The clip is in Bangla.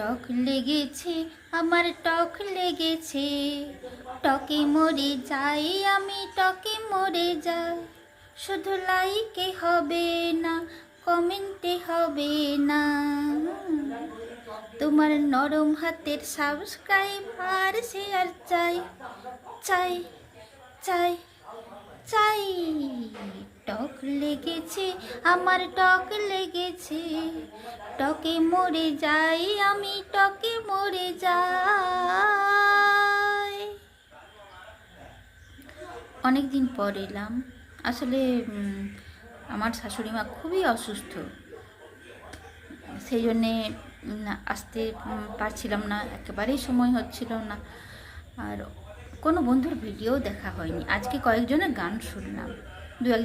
টক লেগেছে, আমার টক লেগেছে, টকে মরে যাই আমি, টকে মরে যাই। শুধু লাইকে হবে না, কমেন্টে হবে না, তোমার নরম হাতের সাবস্ক্রাইব আর শেয়ার চাই, চাই, চাই, চাই। টক লেগেছে, আমার টক লেগেছে, টকে মরে যাই আমি, টকে মরে যাই। অনেক দিন পর এলাম। আসলে আমার শাশুড়ি মা খুবই অসুস্থ, সেই জন্যে আসতে পারছিলাম না, একেবারেই সময় হচ্ছিল না। আর কোনো বন্ধুর ভিডিও দেখা হয়নি। আজকে কয়েকজনের গান শুনলাম, দু